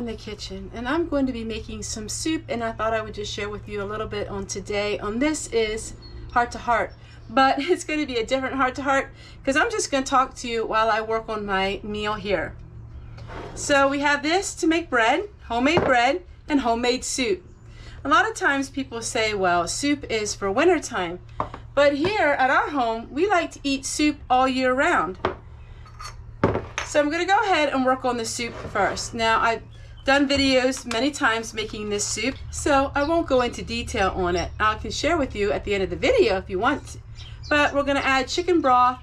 the kitchen and I'm going to be making some soup, and I thought I would just share with you a little bit on today. On this is heart to heart, but it's going to be a different heart to heart because I'm just going to talk to you while I work on my meal here. So we have this to make bread, homemade bread, and homemade soup. A lot of times people say, well, soup is for winter time, but here at our home we like to eat soup all year round. So I'm going to go ahead and work on the soup first. Now, I've done videos many times making this soup, so I won't go into detail on it. I can share with you at the end of the video if you want. But we're going to add chicken broth,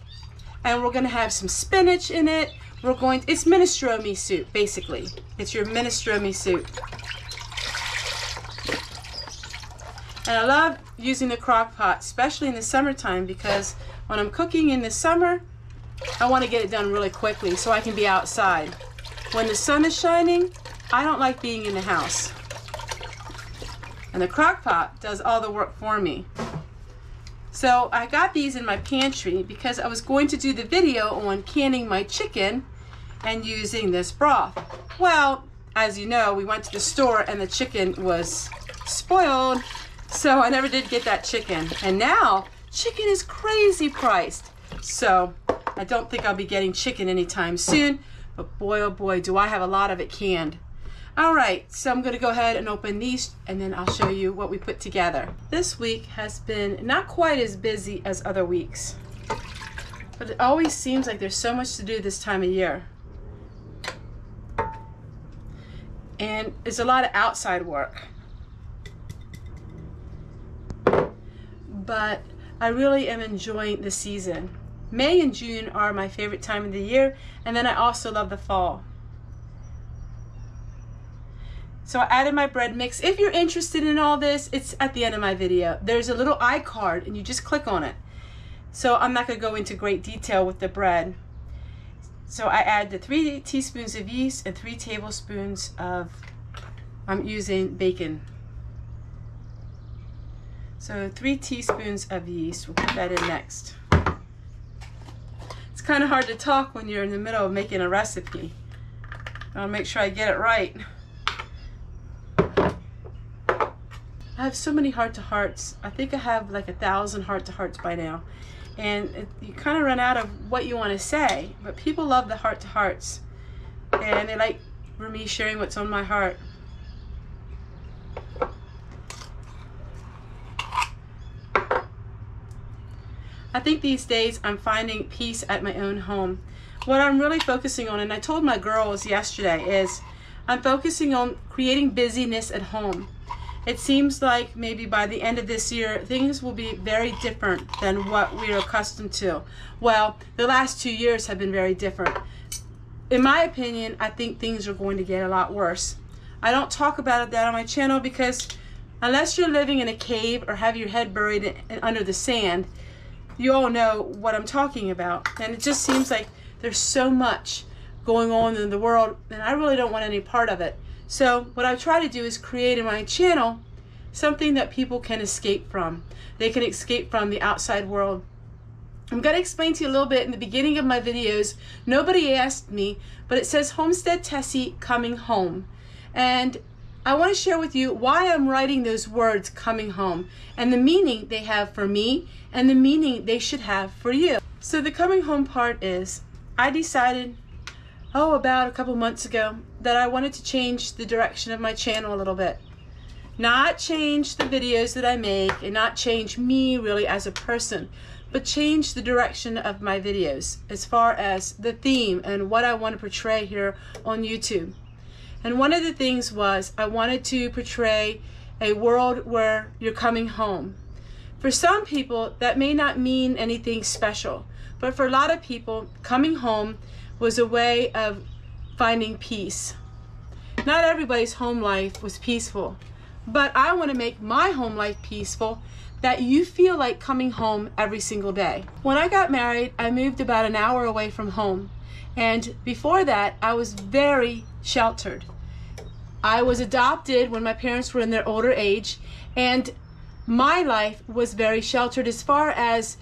and we're going to have some spinach in it. It's minestrone soup, basically. It's your minestrone soup. And I love using the crock pot, especially in the summertime, because when I'm cooking in the summer, I want to get it done really quickly so I can be outside. When the sun is shining, I don't like being in the house. And the crock pot does all the work for me. So I got these in my pantry because I was going to do the video on canning my chicken and using this broth. Well, as you know, we went to the store and the chicken was spoiled, so I never did get that chicken. And now chicken is crazy priced. So I don't think I'll be getting chicken anytime soon, but boy, oh boy, do I have a lot of it canned. All right, so I'm gonna go ahead and open these and then I'll show you what we put together. This week has been not quite as busy as other weeks, but it always seems like there's so much to do this time of year. And it's a lot of outside work. But I really am enjoying the season. May and June are my favorite time of the year, and then I also love the fall. So I added my bread mix. If you're interested in all this, it's at the end of my video. There's a little iCard and you just click on it. So I'm not going to go into great detail with the bread. So I add the 3 teaspoons of yeast and 3 tablespoons of, I'm using bacon. So 3 teaspoons of yeast, we'll put that in next. It's kind of hard to talk when you're in the middle of making a recipe. I'll make sure I get it right. I have so many heart-to-hearts. I think I have like 1,000 heart-to-hearts by now. And you kind of run out of what you want to say, but people love the heart-to-hearts. And they like for me sharing what's on my heart. I think these days I'm finding peace at my own home. What I'm really focusing on, and I told my girls yesterday, is I'm focusing on creating busyness at home. It seems like maybe by the end of this year, things will be very different than what we're accustomed to. Well, the last 2 years have been very different. In my opinion, I think things are going to get a lot worse. I don't talk about that on my channel because unless you're living in a cave or have your head buried under the sand, you all know what I'm talking about. And it just seems like there's so much going on in the world and I really don't want any part of it. So what I try to do is create in my channel something that people can escape from. They can escape from the outside world. I'm going to explain to you a little bit in the beginning of my videos. Nobody asked me, but it says Homestead Tessie coming home. And I want to share with you why I'm writing those words, coming home, and the meaning they have for me and the meaning they should have for you. So the coming home part is, I decided, about a couple months ago, that I wanted to change the direction of my channel a little bit. Not change the videos that I make and not change me really as a person, but change the direction of my videos as far as the theme and what I want to portray here on YouTube. And one of the things was I wanted to portray a world where you're coming home. For some people, that may not mean anything special, but for a lot of people, coming home was a way of finding peace. Not everybody's home life was peaceful, but I want to make my home life peaceful, that you feel like coming home every single day. When I got married, I moved about an hour away from home, and before that, I was very sheltered. I was adopted when my parents were in their older age, and my life was very sheltered as far as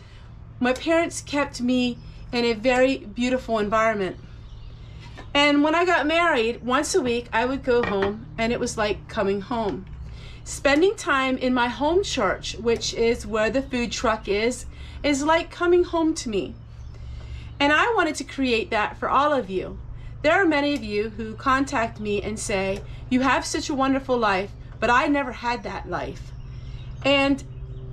my parents kept me in a very beautiful environment. And when I got married, once a week I would go home, and it was like coming home. Spending time in my home church, which is where the food truck is like coming home to me. And I wanted to create that for all of you. There are many of you who contact me and say, you have such a wonderful life, but I never had that life. And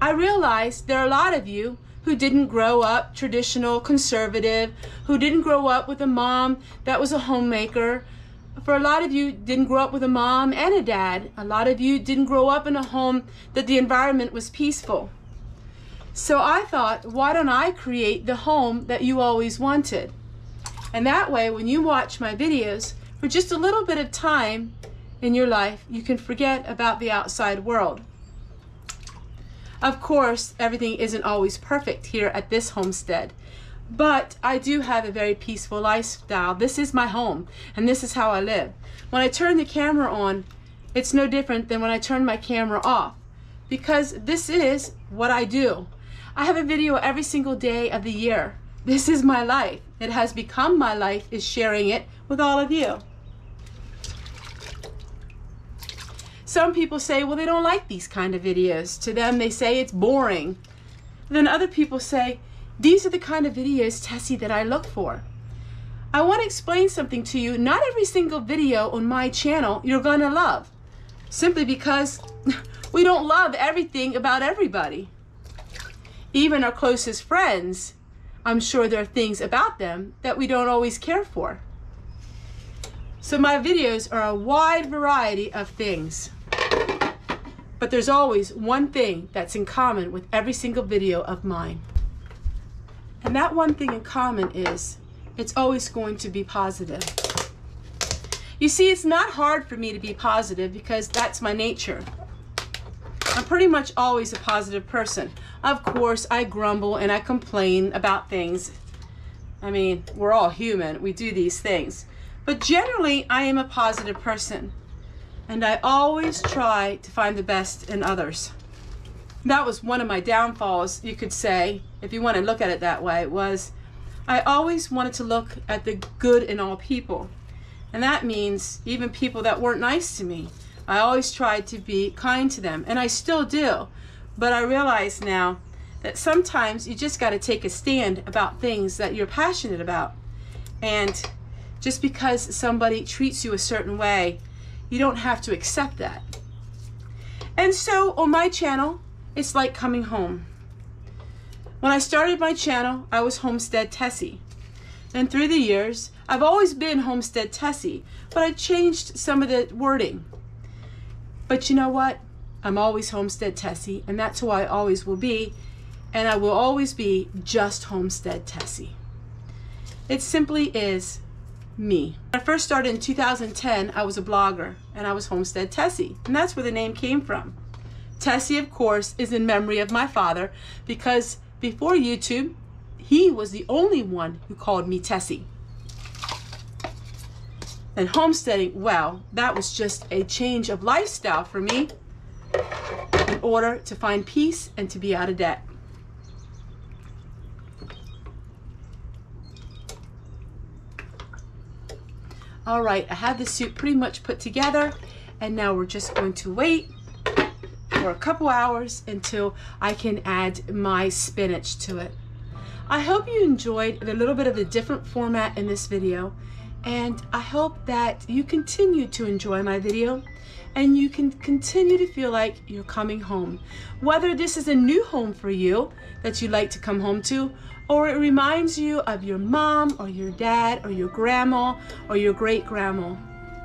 I realized there are a lot of you who didn't grow up traditional, conservative, who didn't grow up with a mom that was a homemaker. For a lot of you, didn't grow up with a mom and a dad. A lot of you didn't grow up in a home that the environment was peaceful. So I thought, why don't I create the home that you always wanted? And that way, when you watch my videos, for just a little bit of time in your life, you can forget about the outside world. Of course, everything isn't always perfect here at this homestead, but I do have a very peaceful lifestyle. This is my home, and this is how I live. When I turn the camera on, it's no different than when I turn my camera off, because this is what I do. I have a video every single day of the year. This is my life. It has become my life, is sharing it with all of you. Some people say, well, they don't like these kind of videos. To them, they say it's boring. Then other people say, these are the kind of videos, Tessie, that I look for. I want to explain something to you. Not every single video on my channel you're going to love, simply because we don't love everything about everybody. Even our closest friends, I'm sure there are things about them that we don't always care for. So my videos are a wide variety of things. But there's always one thing that's in common with every single video of mine. And that one thing in common is, it's always going to be positive. You see, it's not hard for me to be positive because that's my nature. I'm pretty much always a positive person. Of course, I grumble and I complain about things. I mean, we're all human. We do these things. But generally, I am a positive person. And I always try to find the best in others. That was one of my downfalls, you could say, if you want to look at it that way, was I always wanted to look at the good in all people. And that means even people that weren't nice to me. I always tried to be kind to them, and I still do. But I realize now that sometimes you just got to take a stand about things that you're passionate about. And just because somebody treats you a certain way, you don't have to accept that. And so on my channel, it's like coming home. When I started my channel, I was Homestead Tessie. And through the years, I've always been Homestead Tessie, but I changed some of the wording. But you know what? I'm always Homestead Tessie, and that's who I always will be, and I will always be just Homestead Tessie. It simply is me. When I first started in 2010, I was a blogger, and I was Homestead Tessie, and that's where the name came from. Tessie, of course, is in memory of my father, because before YouTube, he was the only one who called me Tessie. And homesteading, well, that was just a change of lifestyle for me in order to find peace and to be out of debt. All right, I have the soup pretty much put together, and now we're just going to wait for a couple hours until I can add my spinach to it. I hope you enjoyed a little bit of a different format in this video, and I hope that you continue to enjoy my video and you can continue to feel like you're coming home. Whether this is a new home for you that you'd like to come home to, or it reminds you of your mom or your dad or your grandma or your great-grandma.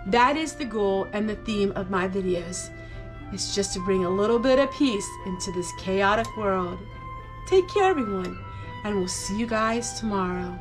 That is the goal and the theme of my videos. It's just to bring a little bit of peace into this chaotic world. Take care, everyone, and we'll see you guys tomorrow.